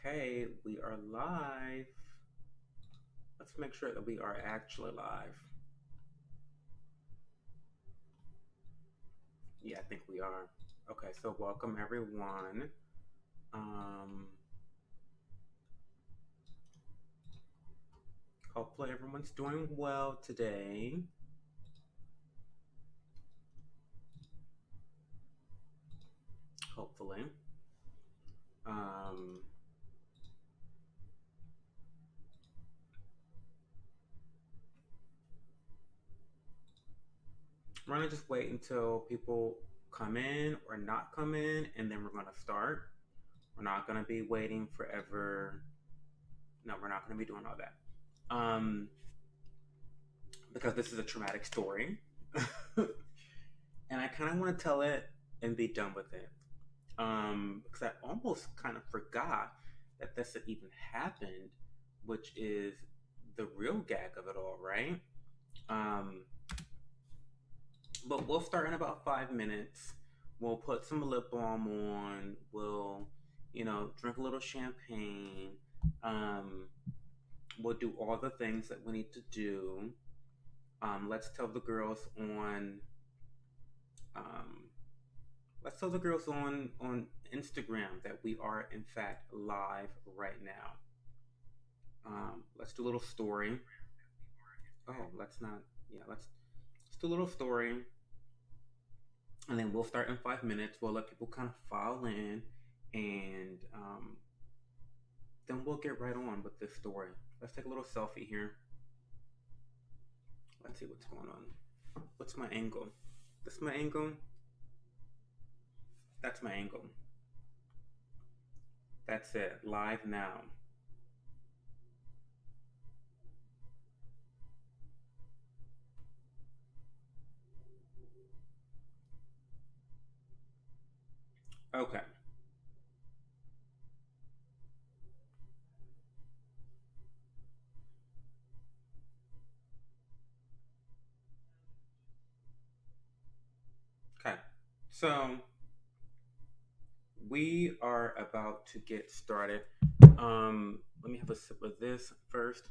Okay, we are live. Let's make sure that we are actually live. Yeah, I think we are. Okay, so welcome everyone. Um, Hopefully everyone's doing well today. Hopefully. Um, we're gonna just wait until people come in or not come in, and then we're gonna start. We're not gonna be waiting forever. No, we're not gonna be doing all that. Because this is a traumatic story. And I kind of want to tell it and be done with it. Because I almost kind of forgot that this had even happened, which is the real gag of it all, right? Um, but we'll start in about 5 minutes. We'll put some lip balm on. We'll, drink a little champagne. Um, we'll do all the things that we need to do. Let's tell the girls on um, let's tell the girls on Instagram that we are in fact live right now. Let's do a little story. Oh, let's not. Yeah, let's do a little story, and then we'll start in 5 minutes. We'll let people kind of file in, and then we'll get right on with this story. Let's take a little selfie here. Let's see what's going on. What's my angle? This my angle. That's my angle. That's it. Live now. Okay. Okay. So we are about to get started. Let me have a sip of this first.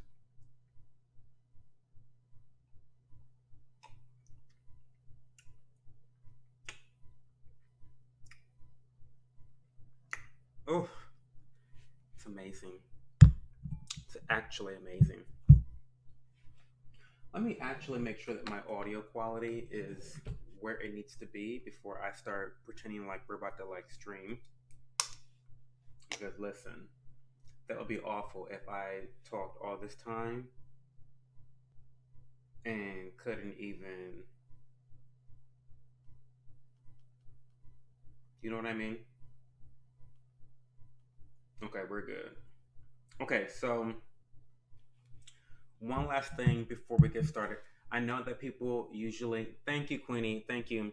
Oh, it's amazing. It's actually amazing. Let me actually make sure that my audio quality is where it needs to be before I start pretending like we're about to like stream. Because listen, that would be awful if I talked all this time and couldn't even, you know what I mean? Okay, we're good. Okay, so one last thing before we get started. I know that people usually, thank you, Queenie, thank you.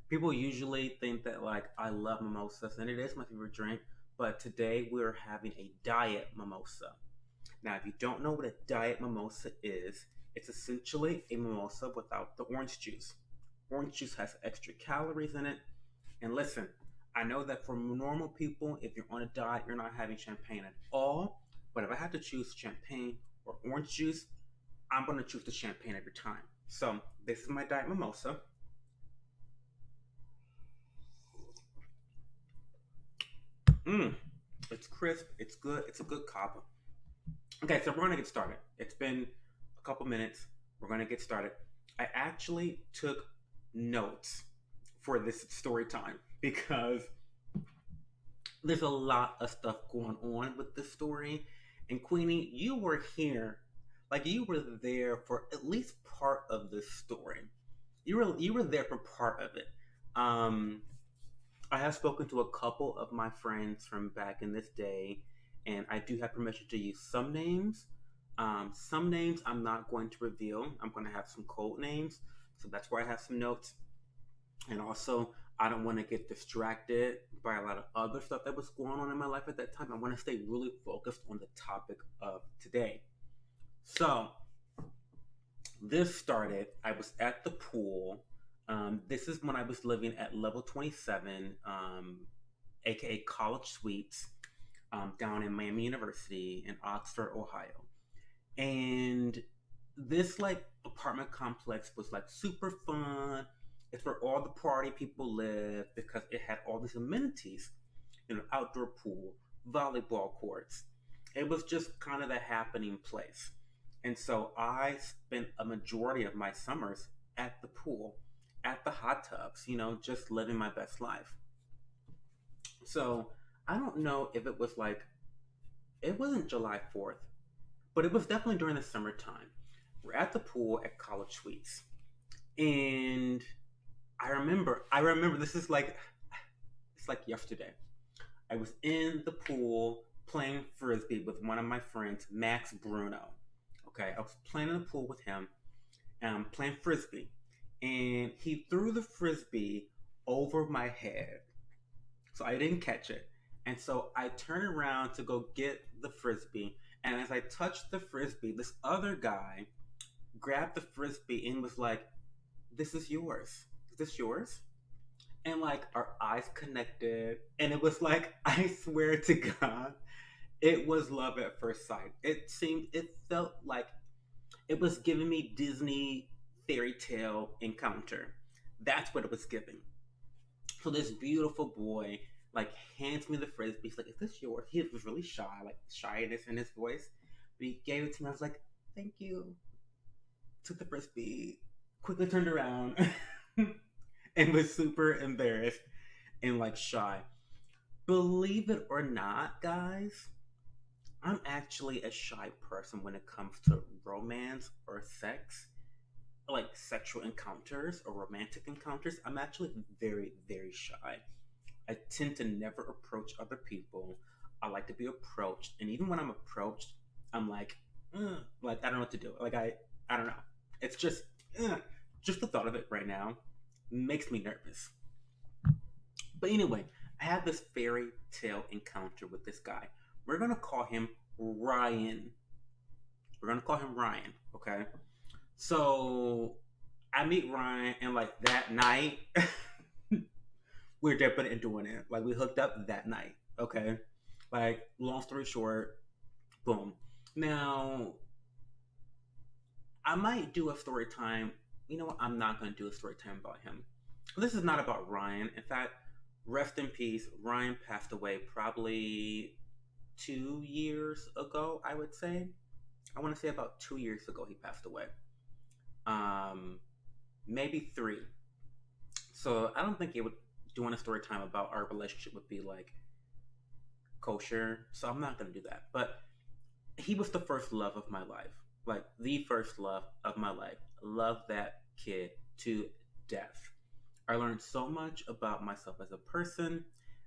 People usually think that like I love mimosas, and it is my favorite drink. But today we're having a diet mimosa. Now, if you don't know what a diet mimosa is, it's essentially a mimosa without the orange juice. Orange juice has extra calories in it. And listen, I know that for normal people, if you're on a diet, you're not having champagne at all. But if I had to choose champagne or orange juice, I'm going to choose the champagne every time. So this is my diet mimosa. Mmm, it's crisp. It's good. It's a good copper. Okay, so we're going to get started. It's been a couple minutes. We're going to get started. I actually took notes for this story time because there's a lot of stuff going on with this story. And Queenie, you were here, like you were there for at least part of this story. You were there for part of it. Um, I have spoken to a couple of my friends from back in this day, and I do have permission to use some names. Some names I'm not going to reveal. I'm going to have some code names, so that's where I have some notes. And also, I don't want to get distracted by a lot of other stuff that was going on in my life at that time. I want to stay really focused on the topic of today. So, this started, I was at the pool. This is when I was living at level 27, aka College Suites. down in Miami University in Oxford, Ohio. And this like apartment complex was like super fun. It's where all the party people live because it had all these amenities, outdoor pool, volleyball courts. It was just kind of the happening place. And so I spent a majority of my summers at the pool, at the hot tubs, just living my best life. So I don't know if it was like, it wasn't July 4th, but it was definitely during the summertime. We're at the pool at College Suites. And I remember this is like, it's like yesterday. I was in the pool playing frisbee with one of my friends, Max Bruno. Okay, I was playing in the pool with him and I'm playing frisbee. And he threw the frisbee over my head. So I didn't catch it. And so I turned around to go get the frisbee. And as I touched the frisbee, this other guy grabbed the frisbee and was like, "This is yours. Is this yours?" And like our eyes connected. And it was like, I swear to God, it was love at first sight. It felt like it was giving me Disney fairy tale encounter. That's what it was giving. So this beautiful boy like hands me the frisbee. He's like, "Is this yours?" He was really shy, like shyness in his voice. But he gave it to me. I was like, "Thank you." Took the frisbee, quickly turned around, and was super embarrassed and like shy. Believe it or not, guys, I'm actually a shy person when it comes to romance or sex, like sexual encounters or romantic encounters. I'm actually very, very shy. I tend to never approach other people. I like to be approached, and even when I'm approached, I'm like I don't know what to do. Like I don't know. It's just the thought of it right now makes me nervous. But anyway, I had this fairy tale encounter with this guy. We're gonna call him Ryan. We're gonna call him Ryan, okay? So I meet Ryan, and like that night, we're definitely doing it. Like we hooked up that night, okay? Like long story short, boom. Now I might do a story time. You know what? I'm not gonna do a story time about him. This is not about Ryan. In fact, rest in peace. Ryan passed away probably 2 years ago. I would say. I want to say about 2 years ago he passed away. Um, maybe three. So I don't think it would doing a story time about our relationship would be like kosher. So I'm not gonna do that. But he was the first love of my life. Like the first love of my life. Love that kid to death. I learned so much about myself as a person,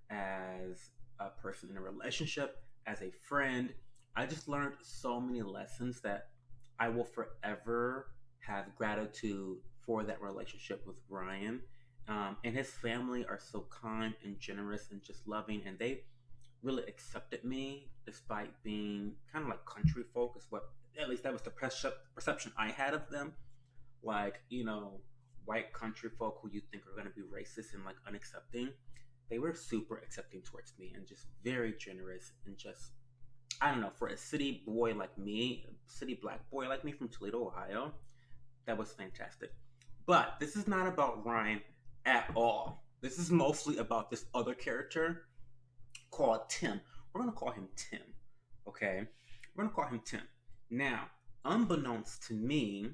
as a person in a relationship, as a friend. I just learned so many lessons that I will forever have gratitude for that relationship with Ryan. And his family are so kind and generous and just loving, and they really accepted me despite being kind of like country folk, is what at least that was the perception I had of them. Like, white country folk who you think are going to be racist and like unaccepting. They were super accepting towards me and just very generous and just, I don't know, for a city boy like me, a city black boy like me from Toledo, Ohio, that was fantastic. But this is not about Ryan at all. This is mostly about this other character called Tim. We're going to call him Tim. Okay? We're going to call him Tim. Now, unbeknownst to me,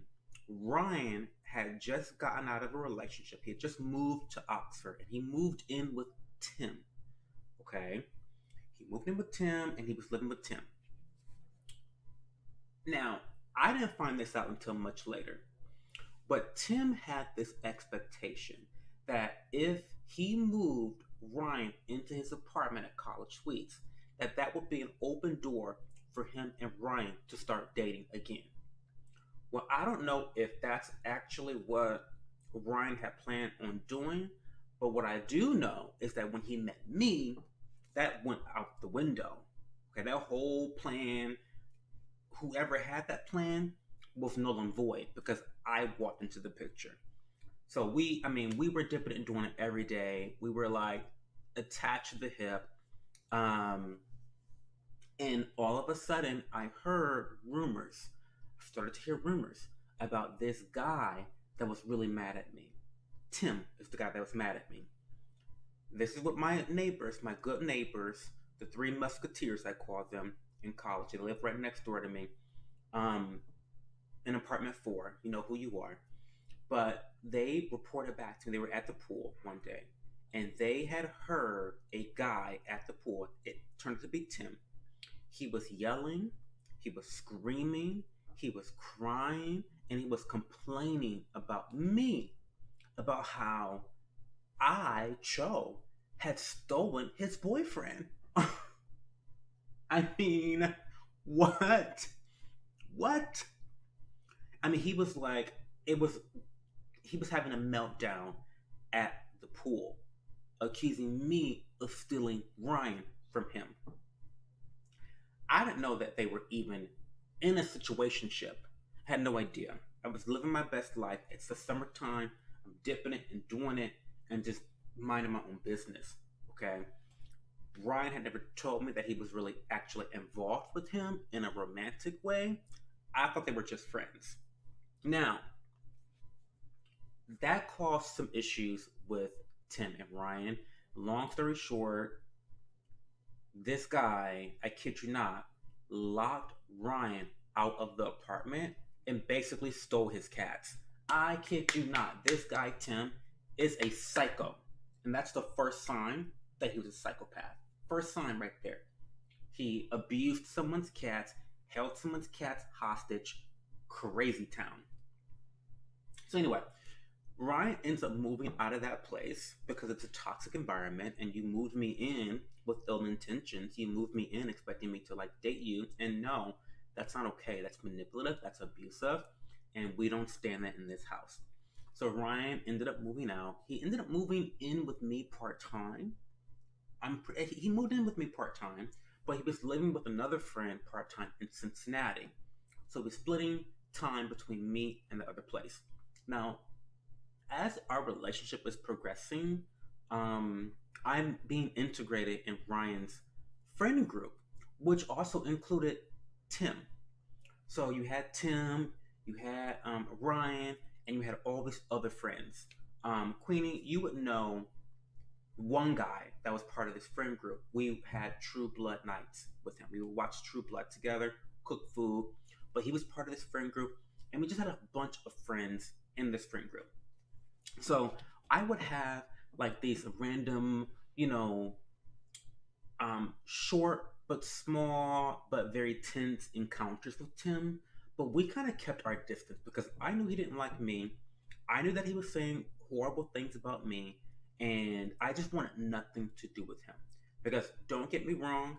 Ryan had just gotten out of a relationship. He had just moved to Oxford and he moved in with Tim. Okay? He moved in with Tim and he was living with Tim. Now, I didn't find this out until much later, but Tim had this expectation that if he moved Ryan into his apartment at College Suites, that would be an open door for him and Ryan to start dating again. Well, I don't know if that's actually what Ryan had planned on doing, but what I do know is that when he met me, that went out the window. Okay, that whole plan, whoever had that plan, was null and void because I walked into the picture. So we were dipping and doing it every day. We were like attached to the hip. Um, And all of a sudden, I heard rumors. I started to hear rumors about this guy that was really mad at me. Tim is the guy that was mad at me. This is what my neighbors, my good neighbors, the three musketeers, I call them in college. They live right next door to me. Um, in apartment 4, you know who you are. But they reported back to me. They were at the pool one day, and they had heard a guy at the pool. It turned out to be Tim. He was yelling, he was screaming, he was crying, and he was complaining about me, about how I, Cho, had stolen his boyfriend. I mean, what? What? I mean, he was like, it was, he was having a meltdown at the pool, accusing me of stealing Ryan from him. I didn't know that they were even in a situationship. I had no idea. I was living my best life. It's the summertime. I'm dipping it and doing it and just minding my own business. Okay. Brian had never told me that he was really actually involved with him in a romantic way. I thought they were just friends. Now, that caused some issues with Tim and Ryan. Long story short, this guy, I kid you not, locked Ryan out of the apartment and basically stole his cats. I kid you not. This guy, Tim, is a psycho. And that's the first sign that he was a psychopath. First sign right there. He abused someone's cats, held someone's cats hostage. Crazy town. So, anyway, Ryan ends up moving out of that place because it's a toxic environment, and you moved me in with ill intentions. You moved me in expecting me to like date you, and no, that's not okay. That's manipulative. That's abusive, and we don't stand that in this house. So Ryan ended up moving out. He ended up moving in with me part time. He moved in with me part time, but he was living with another friend part time in Cincinnati. So we're splitting time between me and the other place. Now, as our relationship is progressing, I'm being integrated in Ryan's friend group, which also included Tim. So you had Tim, you had Ryan, and you had all these other friends. Queenie, you would know one guy that was part of this friend group. We had True Blood nights with him. We would watch True Blood together, cook food, but he was part of this friend group, and we just had a bunch of friends in this friend group. So I would have like these random, short but small but very tense encounters with Tim. But we kind of kept our distance because I knew he didn't like me. I knew that he was saying horrible things about me, and I just wanted nothing to do with him. Because don't get me wrong,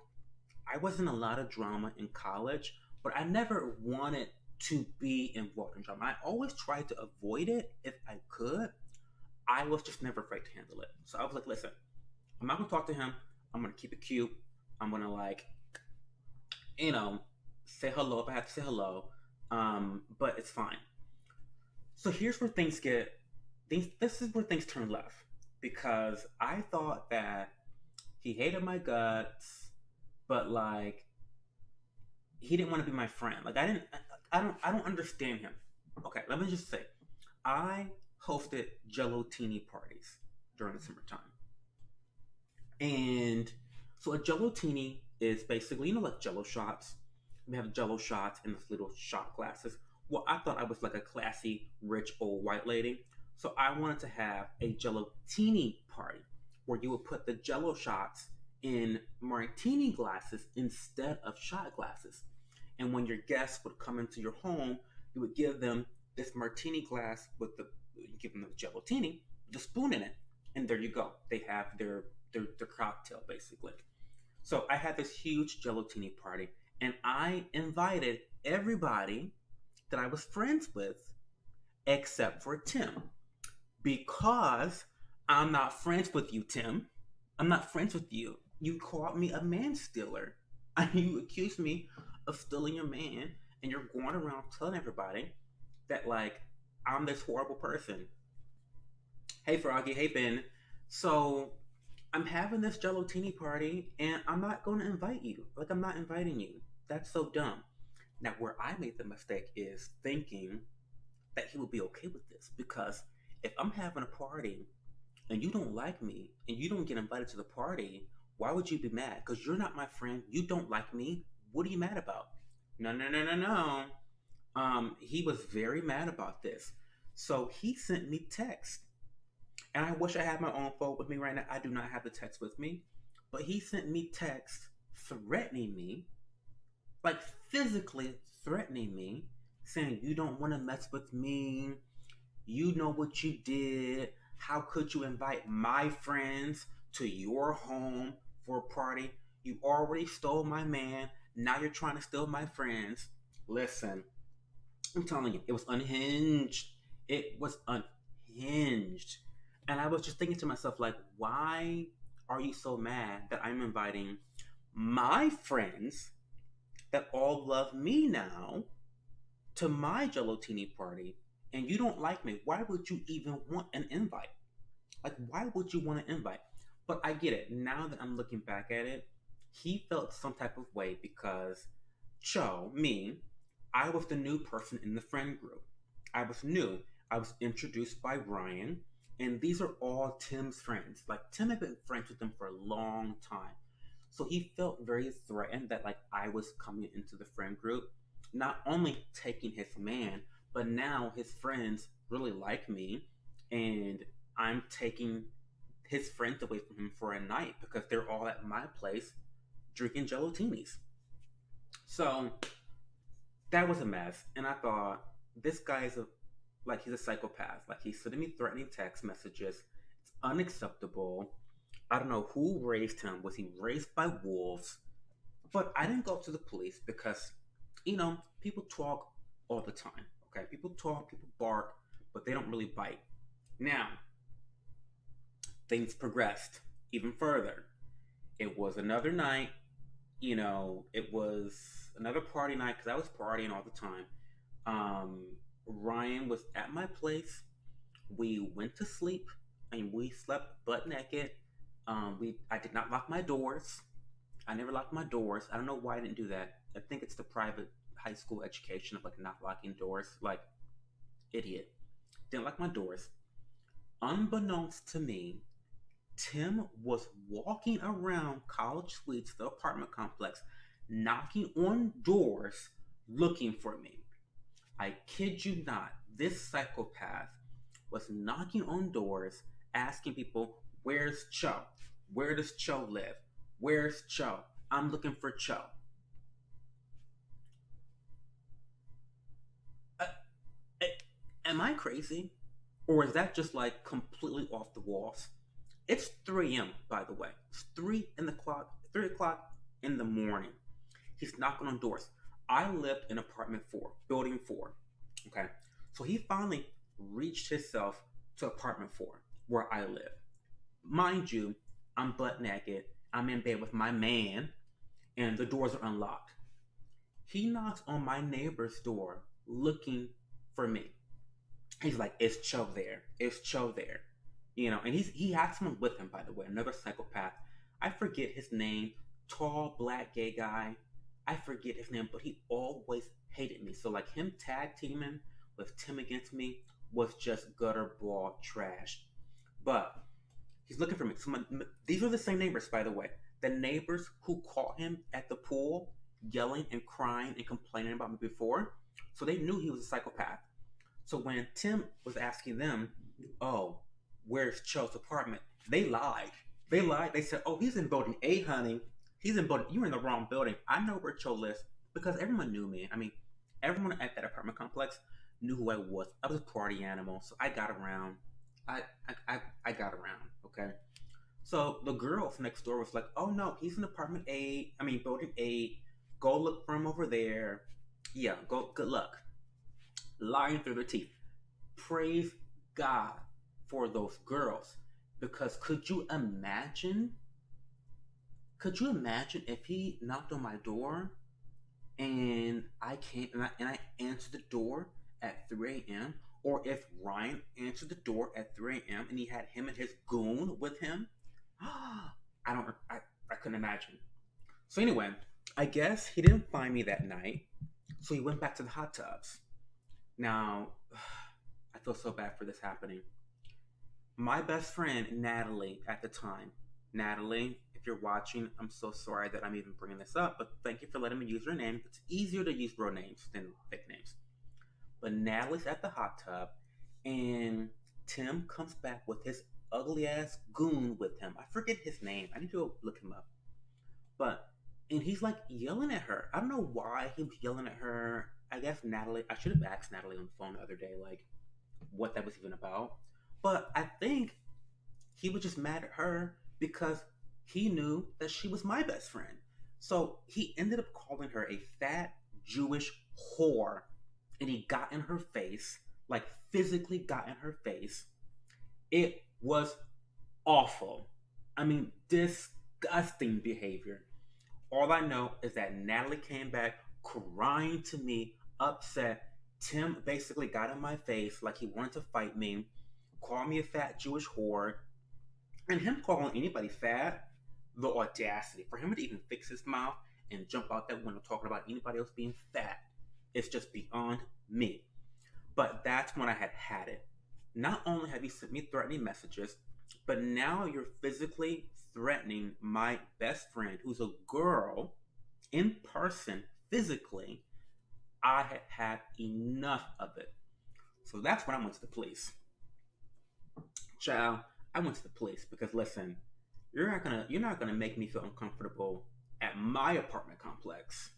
I was in a lot of drama in college, but I never wanted to be involved in drama. I always tried to avoid it if I could. I was just never afraid to handle it. So I was like, listen, I'm not gonna talk to him. I'm gonna keep it cute. I'm gonna like, you know, say hello if I have to say hello. But it's fine. So here's where things get things this is where things turn left. Because I thought that he hated my guts, but like he didn't want to be my friend. Like I don't understand him. Okay, let me just say, I hosted gelotini parties during the summertime. And so a gelotini is basically, like jello shots. We have jello shots in this little shot glasses. Well, I thought I was like a classy, rich old white lady. So I wanted to have a gelotini party where you would put the jello shots in martini glasses instead of shot glasses. And when your guests would come into your home, you would give them this martini glass with you give them the gelotini, the spoon in it, and there you go. They have their cocktail basically. So I had this huge gelotini party, and I invited everybody that I was friends with except for Tim, because I'm not friends with you, Tim. I'm not friends with you. You called me a man stealer. You accused me of stealing your man, and you're going around telling everybody that like I'm this horrible person. Hey Froggy, hey Ben. So I'm having this gelotini party and I'm not going to invite you. Like, I'm not inviting you. That's so dumb. Now, where I made the mistake is thinking that he would be okay with this because if I'm having a party and you don't like me and you don't get invited to the party, why would you be mad? Because you're not my friend. You don't like me. What are you mad about? No, no, no, no, no. He was very mad about this. So he sent me text. And I wish I had my own phone with me right now. I do not have the text with me. But he sent me text threatening me, like physically threatening me, saying, "You don't want to mess with me. You know what you did. How could you invite my friends to your home for a party? You already stole my man. Now you're trying to steal my friends." Listen, I'm telling you, it was unhinged. It was unhinged. And I was just thinking to myself, like, why are you so mad that I'm inviting my friends that all love me now to my gelotini party and you don't like me? Why would you even want an invite? Like, why would you want an invite? But I get it. Now that I'm looking back at it, he felt some type of way because me, I was the new person in the friend group. I was new. I was introduced by Ryan, and these are all Tim's friends. Like, Tim had been friends with them for a long time. So he felt very threatened that, like, I was coming into the friend group, not only taking his man, but now his friends really like me, and I'm taking his friends away from him for a night because they're all at my place drinking gelotinis. So that was a mess. And I thought, this guy is like, he's a psychopath. Like, he's sending me threatening text messages. It's unacceptable. I don't know who raised him. Was he raised by wolves? But I didn't go to the police because, people talk all the time. Okay, people talk, people bark, but they don't really bite. Now, things progressed even further. It was another night. It was another party night because I was partying all the time. Um, Ryan was at my place. We went to sleep and we slept butt naked. I did not lock my doors. I never locked my doors. I don't know why I didn't do that. I think it's the private high school education of like not locking doors. Like, idiot. Didn't lock my doors. Unbeknownst to me, Tim was walking around College Suites, the apartment complex, knocking on doors looking for me. I kid you not, this psychopath was knocking on doors asking people, "Where's Cho? Where does Cho live? Where's Cho? I'm looking for Cho." Uh, uh, am I crazy? Or is that just like completely off the walls? It's 3 a.m., by the way. It's 3 o'clock in the morning. He's knocking on doors. I lived in apartment 4, building 4. Okay. So he finally reached himself to apartment 4, where I live. Mind you, I'm butt naked. I'm in bed with my man, and the doors are unlocked. He knocks on my neighbor's door looking for me. He's like, "Is Cho there? Is Cho there?" And he had someone with him, by the way, another psychopath. I forget his name. Tall, black, gay guy. I forget his name, but he always hated me. So like him tag teaming with Tim against me was just gutter ball trash. But he's looking for me. So these are the same neighbors, by the way. The neighbors who caught him at the pool yelling and crying and complaining about me before. So they knew he was a psychopath. So when Tim was asking them, "Oh, where's Cho's apartment?" They lied. They lied. They said, "Oh, he's in building A, honey. He's in building. You're in the wrong building. I know where Cho lives," because everyone knew me. I mean, everyone at that apartment complex knew who I was. I was a party animal, so I got around. I got around. Okay. So the girls next door was like, "Oh no, he's in apartment A. I mean, building A. Go look for him over there. Yeah, go. Good luck." Lying through their teeth. Praise God for those girls. Because could you imagine if he knocked on my door and I came and I answered the door at 3 a.m. or if Ryan answered the door at 3 a.m. and he had him and his goon with him? I don't. I couldn't imagine. So anyway, I guess he didn't find me that night, so he went back to the hot tubs. Now, I feel so bad for this happening. My best friend Natalie at the time. Natalie, if you're watching, I'm so sorry that I'm even bringing this up, but thank you for letting me use your name. It's easier to use real names than fake names. But Natalie's at the hot tub, and Tim comes back with his ugly ass goon with him. I forget his name. I need to go look him up. But and he's like yelling at her. I don't know why he was yelling at her. I guess Natalie. I should have asked Natalie on the phone the other day, like what that was even about. But I think he was just mad at her because he knew that she was my best friend. So he ended up calling her a fat Jewish whore, and he got in her face, like physically got in her face. It was awful. I mean, disgusting behavior. All I know is that Natalie came back crying to me, upset. Tim basically got in my face like he wanted to fight me, called me a fat Jewish whore, and him calling anybody fat, the audacity for him to even fix his mouth and jump out that window talking about anybody else being fat, it's just beyond me. But that's when I had had it. Not only have you sent me threatening messages, but now you're physically threatening my best friend, who's a girl, in person, physically. I had had enough of it. So that's when I went to the police. Child, I went to the police because listen, you're not gonna make me feel uncomfortable at my apartment complex.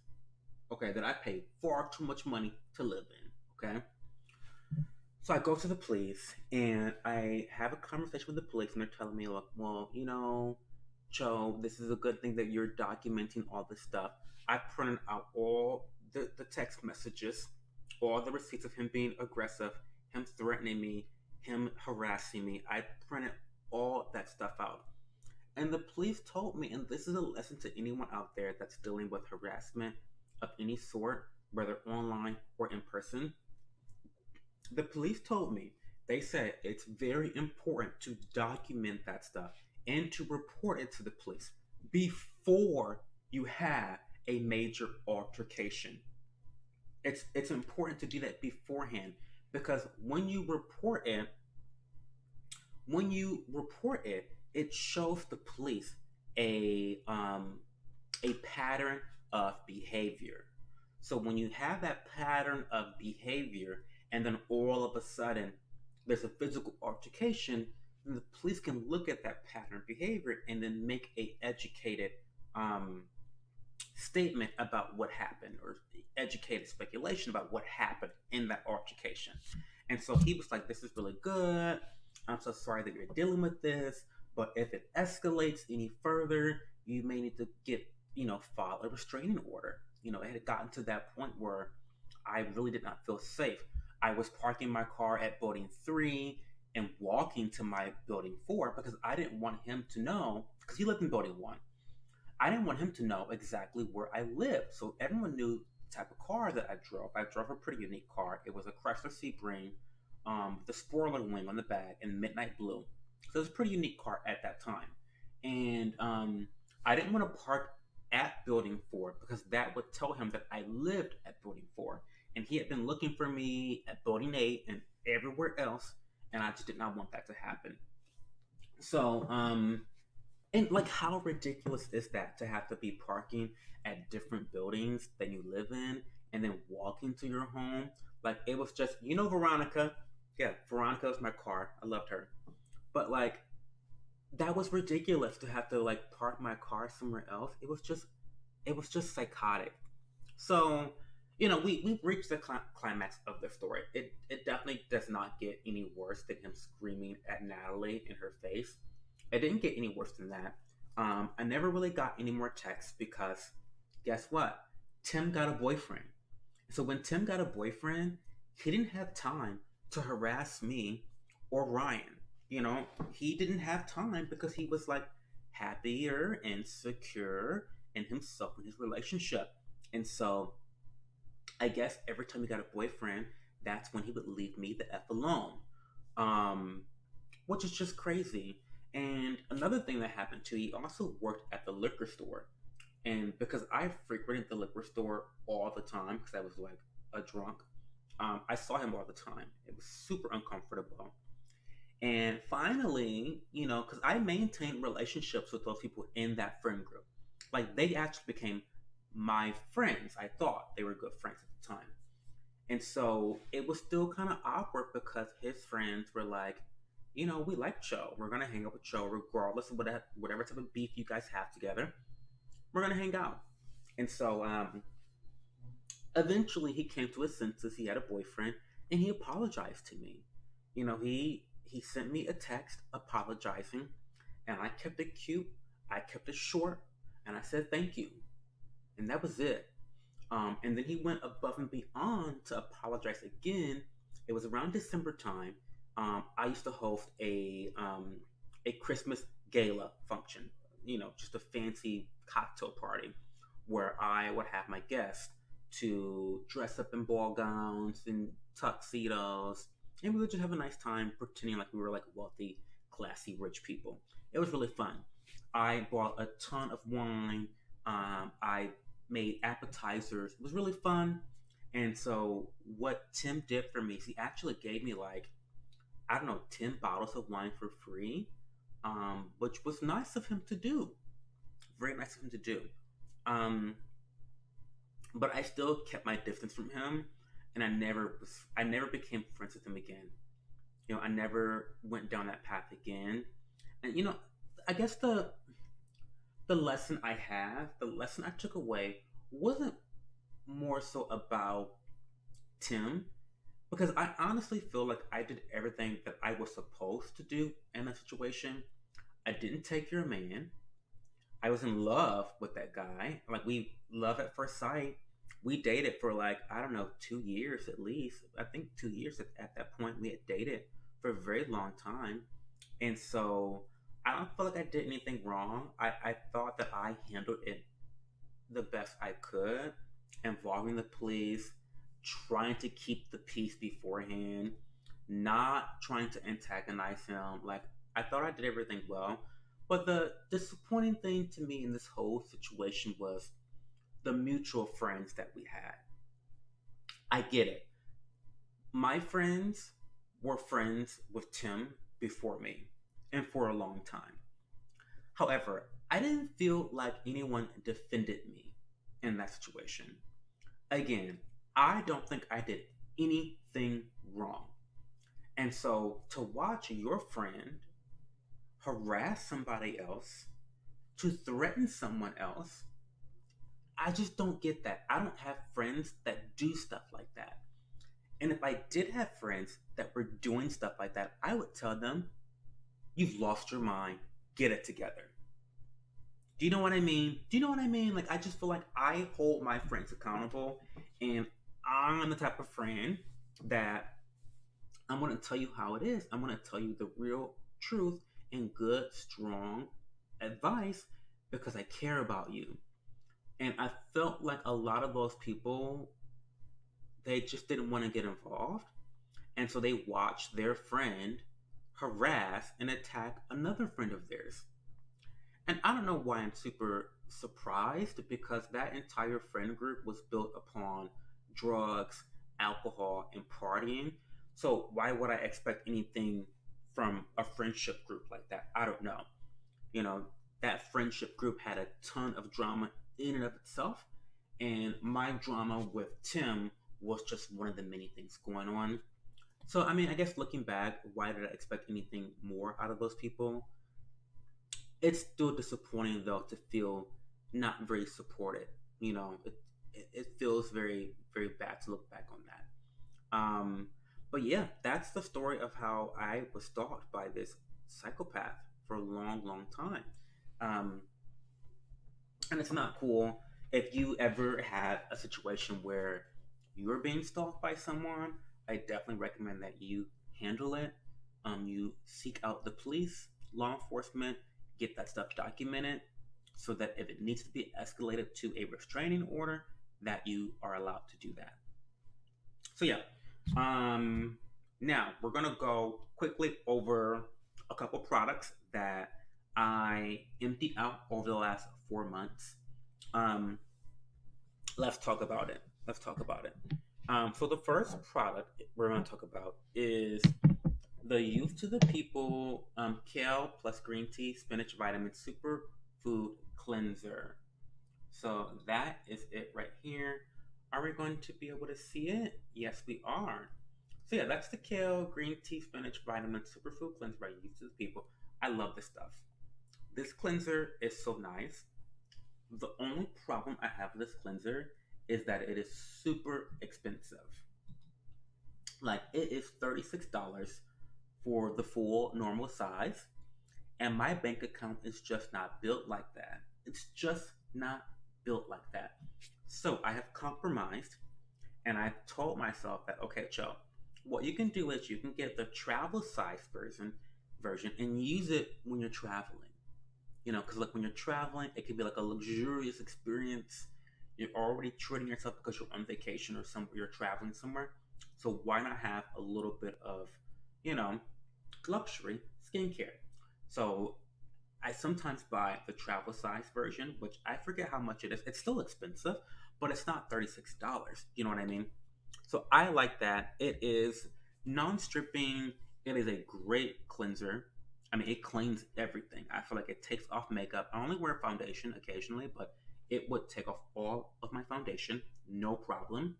Okay, that I paid far too much money to live in. Okay. So I go to the police and I have a conversation with the police, and they're telling me, look, well, Joe, this is a good thing that you're documenting all this stuff. I printed out all the text messages, all the receipts of him being aggressive, him threatening me, him harassing me. I printed all that stuff out. And the police told me, and this is a lesson to anyone out there that's dealing with harassment of any sort, whether online or in person. The police told me, they said it's very important to document that stuff and to report it to the police before you have a major altercation. It's important to do that beforehand because when you report it, it shows the police a a pattern of behavior. So when you have that pattern of behavior, and then all of a sudden there's a physical altercation, then the police can look at that pattern of behavior and then make a educated um, statement about what happened, or educated speculation about what happened in that altercation. And so he was like, "This is really good. I'm so sorry that you're dealing with this, but if it escalates any further, you may need to file a restraining order." It had gotten to that point where I really did not feel safe. I was parking my car at building 3 and walking to my building 4 because I didn't want him to know, because he lived in building 1. I didn't want him to know exactly where I lived. So everyone knew the type of car that I drove. I drove a pretty unique car. It was a Chrysler Sebring, with a spoiler wing on the back in midnight blue. So it was a pretty unique car at that time. And I didn't want to park at building 4 because that would tell him that I lived at building 4. And he had been looking for me at building 8 and everywhere else. And I just did not want that to happen. So, and like, how ridiculous is that to have to be parking at different buildings that you live in and then walking to your home? Like, it was just, Veronica. Yeah, Veronica was my car. I loved her. But like, that was ridiculous to have to like park my car somewhere else. It was just psychotic. So, we've reached the climax of the story. It definitely does not get any worse than him screaming at Natalie in her face. It didn't get any worse than that. I never really got any more texts because guess what? Tim got a boyfriend. So when Tim got a boyfriend, he didn't have time to harass me or Ryan. He didn't have time because he was like happier and secure in himself and his relationship. And so I guess every time he got a boyfriend, that's when he would leave me the F alone. Um, which is just crazy. And another thing that happened too, he also worked at the liquor store. And because I frequented the liquor store all the time because I was like a drunk, I saw him all the time. It was super uncomfortable. And finally, because I maintained relationships with those people in that friend group. Like they actually became my friends. I thought they were good friends at the time. And so it was still kind of awkward because his friends were like, we like Joe. We're going to hang out with Joe regardless of whatever type of beef you guys have together. We're going to hang out. And so eventually he came to his senses. He had a boyfriend and he apologized to me. He sent me a text apologizing, and I kept it cute. I kept it short, and I said thank you, and that was it. And then he went above and beyond to apologize again. It was around December time. I used to host a Christmas gala function. Just a fancy cocktail party where I would have my guests to dress up in ball gowns and tuxedos, and we would just have a nice time pretending like we were like wealthy, classy, rich people. It was really fun. I bought a ton of wine. I made appetizers. It was really fun. And so what Tim did for me is he actually gave me like, I don't know, 10 bottles of wine for free, which was nice of him to do. Very nice of him to do. Um, but I still kept my distance from him, and I never became friends with him again. I never went down that path again. And I guess the lesson I took away wasn't more so about Tim, because I honestly feel like I did everything that I was supposed to do in that situation. I didn't take your man. I was in love with that guy. Like we love at first sight. We dated for like, I don't know, 2 years at least. I think 2 years at that point. We had dated for a very long time. And so I don't feel like I did anything wrong. I thought that I handled it the best I could, involving the police, trying to keep the peace beforehand, not trying to antagonize him. Like, I thought I did everything well. But the disappointing thing to me in this whole situation was the mutual friends that we had. I get it. My friends were friends with Tim before me and for a long time. However, I didn't feel like anyone defended me in that situation. Again, I don't think I did anything wrong. And so to watch your friend harass somebody else, to threaten someone else, I just don't get that. I don't have friends that do stuff like that. And if I did have friends that were doing stuff like that, I would tell them, you've lost your mind, get it together. Do you know what I mean? Do you know what I mean? Like, I just feel like I hold my friends accountable, and I'm the type of friend that I'm going to tell you how it is. I'm going to tell you the real truth and good, strong advice because I care about you. And I felt like a lot of those people, they just didn't want to get involved. And so they watched their friend harass and attack another friend of theirs. And I don't know why I'm super surprised because that entire friend group was built upon drugs, alcohol, and partying. So why would I expect anything from a friendship group like that? I don't know. You know, that friendship group had a ton of drama in and of itself. And my drama with Tim was just one of the many things going on. So, I mean, I guess looking back, why did I expect anything more out of those people? It's still disappointing though to feel not very supported. It feels very very bad to look back on that. But yeah, that's the story of how I was stalked by this psychopath for a long long time. Um, and it's not cool. If you ever have a situation where you're being stalked by someone, I definitely recommend that you handle it. You seek out the police, law enforcement, get that stuff documented so that if it needs to be escalated to a restraining order, that you are allowed to do that. So yeah, now we're gonna go quickly over a couple products that I emptied out over the last 4 months. Um, let's talk about it. Let's talk about it. So the first product we're going to talk about is the Youth to the People Kale plus Green Tea Spinach Vitamin Superfood Cleanser. So that is it right here. Are we going to be able to see it? Yes, we are. So yeah, that's the Kale Green Tea Spinach Vitamin Superfood Cleanser by Youth to the People. I love this stuff. This cleanser is so nice. The only problem I have with this cleanser is that it is super expensive. Like it is $36 for the full normal size, and my bank account is just not built like that. It's just not built like that. So I have compromised, and I told myself that okay, Joe, what you can do is you can get the travel size version and use it when you're traveling. You know, because like when you're traveling, it can be like a luxurious experience. You're already treating yourself because you're on vacation or somewhere you're traveling somewhere. So why not have a little bit of, you know, luxury skincare? So I sometimes buy the travel size version, which I forget how much it is. It's still expensive, but it's not $36. You know what I mean? So I like that. It is non-stripping. It is a great cleanser. I mean, it cleans everything. I feel like it takes off makeup. I only wear foundation occasionally, but it would take off all of my foundation, no problem,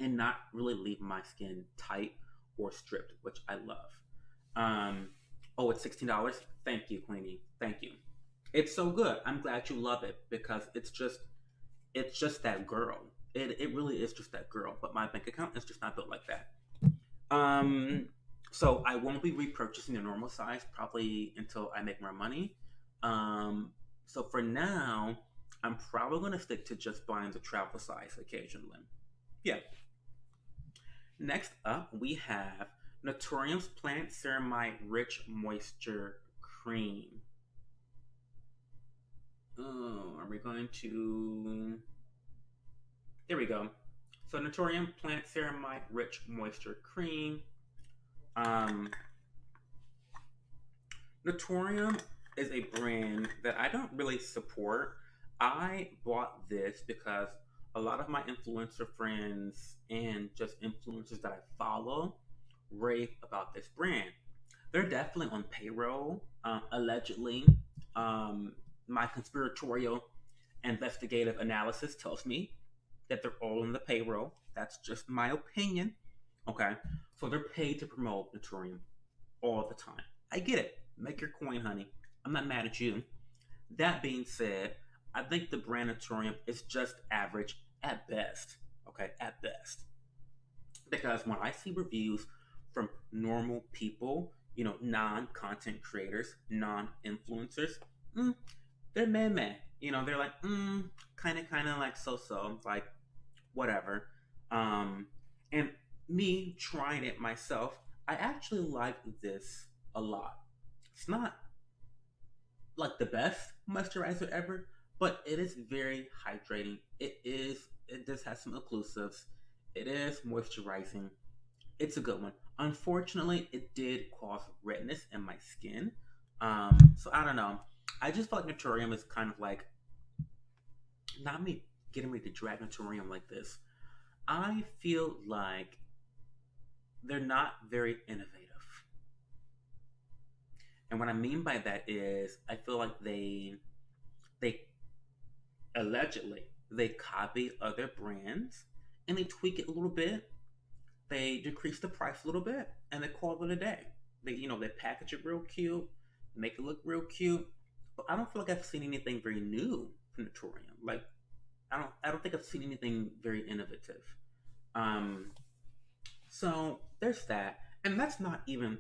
and not really leave my skin tight or stripped, which I love. Um, oh, it's $16. Thank you, Queenie. Thank you. It's so good. I'm glad you love it because it's just that girl. It really is just that girl. But my bank account is just not built like that. Um, so I won't be repurchasing the normal size probably until I make more money. Um, so for now, I'm probably gonna stick to just buying the travel size occasionally. Yeah. Next up, we have Naturium's Plant Ceramide Rich Moisture Cream. Oh, are we going to? There we go. So Naturium Plant Ceramide Rich Moisture Cream. Um, Naturium is a brand that I don't really support. I bought this because a lot of my influencer friends and just influencers that I follow rave about this brand. They're definitely on payroll, allegedly. Um, my conspiratorial investigative analysis tells me that they're all on the payroll. That's just my opinion. Okay, so they're paid to promote Naturium all the time. I get it. Make your coin, honey. I'm not mad at you. That being said, I think the brand Naturium is just average at best. Okay, at best. Because when I see reviews from normal people, non-content creators, non-influencers, mm, they're meh. They're like, kind of like so, like whatever. Um, and me trying it myself, I actually like this a lot. It's not like the best moisturizer ever, but it is very hydrating. It does have some occlusives. It is moisturizing. It's a good one. Unfortunately, it did cause redness in my skin. So I don't know. I just feel like Naturium is kind of like not me getting ready to drag Naturium like this. I feel like they're not very innovative. And what I mean by that is I feel like they allegedly they copy other brands and they tweak it a little bit. They decrease the price a little bit and they call it a day. They package it real cute, make it look real cute. But I don't feel like I've seen anything very new from Naturium. Like I don't think I've seen anything very innovative. Um so there's that. And let's not even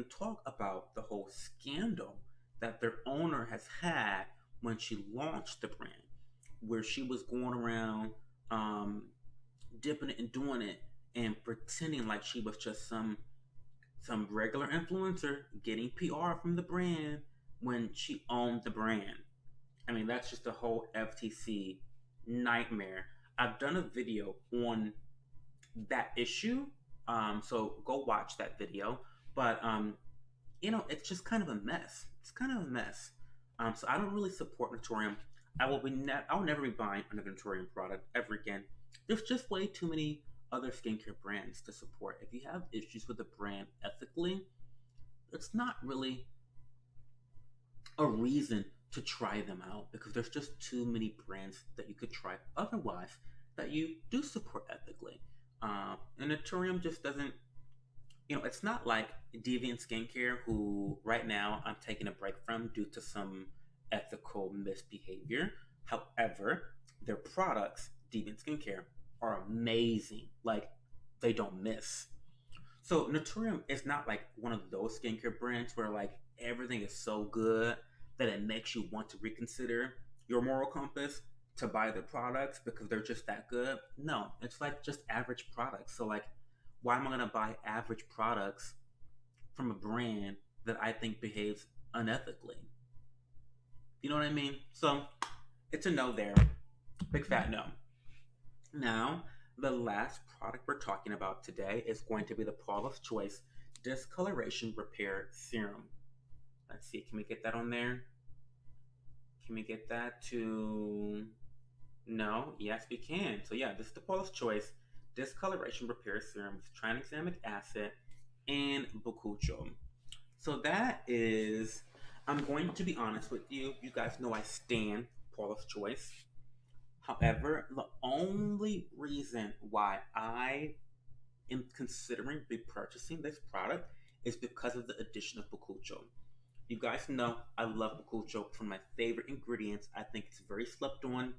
talk about the whole scandal that their owner has had when she launched the brand, where she was going around um, dipping it and doing it and pretending like she was just some regular influencer getting PR from the brand when she owned the brand. I mean, that's just a whole FTC nightmare. I've done a video on that issue, so go watch that video. But it's just kind of a mess. It's kind of a mess. So I don't really support Naturium. I will never be buying another Naturium product ever again. There's just way too many other skincare brands to support. If you have issues with the brand ethically, it's not really a reason to try them out because there's just too many brands that you could try otherwise that you do support ethically. And Naturium just doesn't, it's not like Deviant Skincare, who right now I'm taking a break from due to some ethical misbehavior. However, their products, Deviant Skincare, are amazing. Like, they don't miss. So Naturium is not like one of those skincare brands where like everything is so good that it makes you want to reconsider your moral compass to buy their products because they're just that good. No, it's like just average products. So like, why am I gonna buy average products from a brand that I think behaves unethically? You know what I mean? So it's a no there. Big fat no. Now, the last product we're talking about today is going to be the Paula's Choice Discoloration Repair Serum. Let's see, can we get that on there? Can we get that to. No, yes, we can. So, yeah, this is the Paula's Choice Discoloration Repair Serum with tranexamic acid and bakuchiol. So, that is. I'm going to be honest with you. You guys know I stand Paula's Choice. However, the only reason why I am considering repurchasing this product is because of the addition of bakuchiol. You guys know I love bakuchiol. It's one of my favorite ingredients. I think it's very slept on.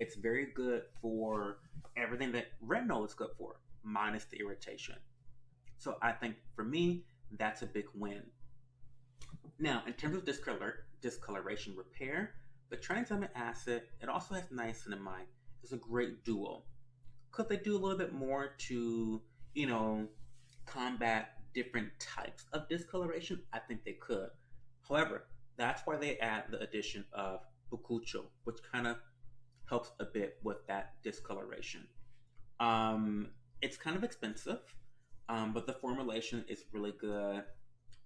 It's very good for everything that retinol is good for, minus the irritation. So I think for me, that's a big win. Now, in terms of discoloration repair, the tranexamic acid, it also has niacinamide. It's a great duo. Could they do a little bit more to, you know, combat different types of discoloration? I think they could. However, that's why they add the addition of bakuchiol, which kind of helps a bit with that discoloration. Um, it's kind of expensive, but the formulation is really good.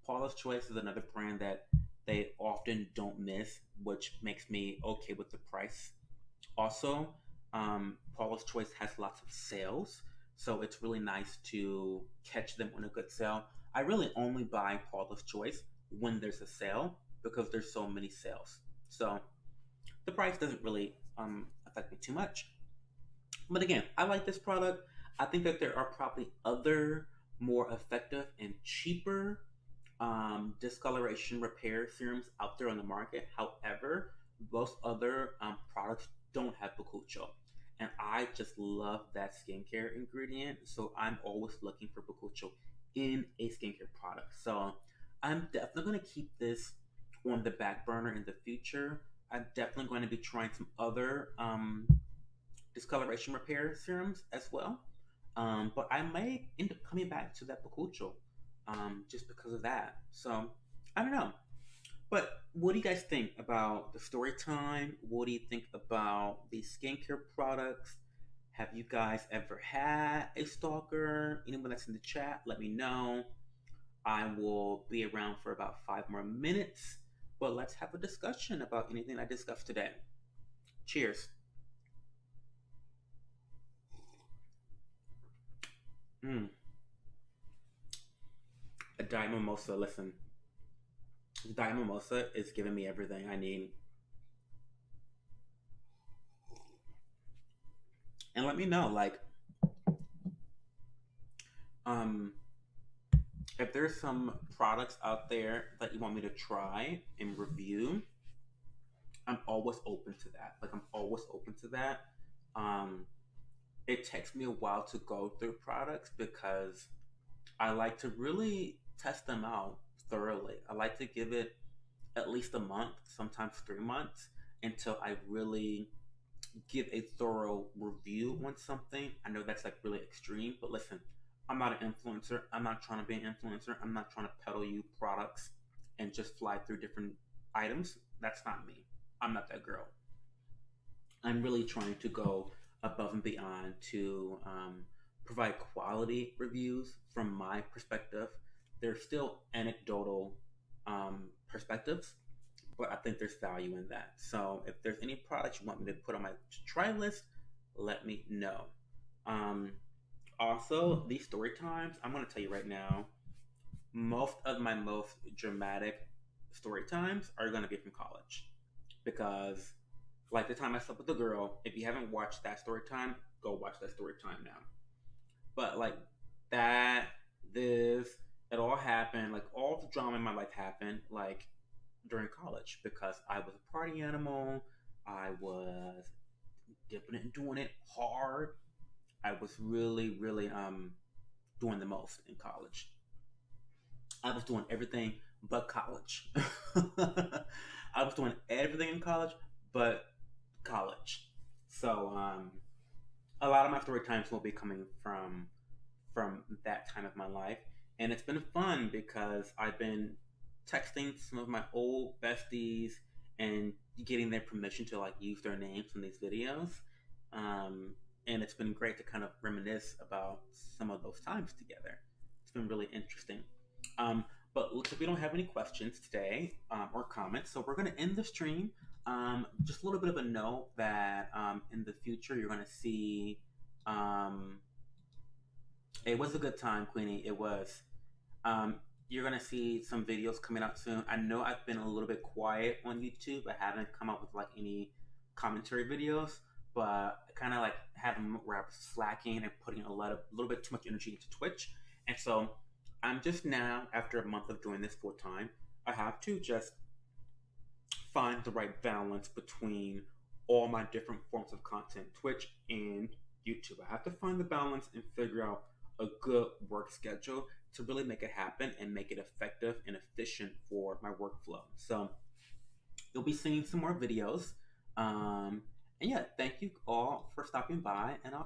Paula's Choice is another brand that they often don't miss, which makes me okay with the price. Also, Paula's Choice has lots of sales, so it's really nice to catch them on a good sale. I really only buy Paula's Choice when there's a sale because there's so many sales. So the price doesn't really affect me too much. But again, I like this product. I think that there are probably other more effective and cheaper discoloration repair serums out there on the market. However, most other products don't have bakuchiol. And I just love that skincare ingredient. So I'm always looking for bakuchiol in a skincare product. So I'm definitely going to keep this on the back burner in the future. I'm definitely going to be trying some other discoloration repair serums as well. But I may end up coming back to that bakuchiol just because of that. So I don't know. But what do you guys think about the story time? What do you think about the skincare products? Have you guys ever had a stalker? Anyone that's in the chat, let me know. I will be around for about 5 more minutes. But let's have a discussion about anything I discussed today. Cheers. Mm, a diet mimosa. Listen, diet mimosa is giving me everything I need. And let me know, like, um, if there's some products out there that you want me to try and review. I'm always open to that. Like, I'm always open to that. Um, it takes me a while to go through products because I like to really test them out thoroughly. I like to give it at least a month, sometimes 3 months, until I really give a thorough review on something. I know that's like really extreme, but listen, I'm not an influencer. I'm not trying to be an influencer. I'm not trying to peddle you products and just fly through different items. That's not me. I'm not that girl. I'm really trying to go above and beyond to provide quality reviews from my perspective. They're still anecdotal perspectives, but I think there's value in that. So if there's any products you want me to put on my try list, let me know. Um, Also, these story times, I'm going to tell you right now, most of my most dramatic story times are going to be from college. Because, like the time I slept with a girl, if you haven't watched that story time, go watch that story time now. But, like, that, this, it all happened, like, all the drama in my life happened, like, during college because I was a party animal. I was dipping it and doing it hard. I was really, really doing the most in college. I was doing everything but college. I was doing everything in college but college. So a lot of my story times will be coming from that time of my life, and it's been fun because I've been texting some of my old besties and getting their permission to like use their names in these videos. Um, and it's been great to kind of reminisce about some of those times together. It's been really interesting. Um, but looks like we don't have any questions today or comments, so we're going to end the stream. Just a little bit of a note that in the future you're going to see. Um, it was a good time, Queenie. It was. Um, you're gonna see some videos coming out soon. I know I've been a little bit quiet on YouTube. I haven't come up with like any commentary videos, but I kind of like had them where I was slacking and putting a little bit too much energy into Twitch. And so I'm just now, after a month of doing this full time, I have to just find the right balance between all my different forms of content, Twitch and YouTube. I have to find the balance and figure out a good work schedule to really make it happen and make it effective and efficient for my workflow. So you'll be seeing some more videos. And yeah, thank you all for stopping by, and I'll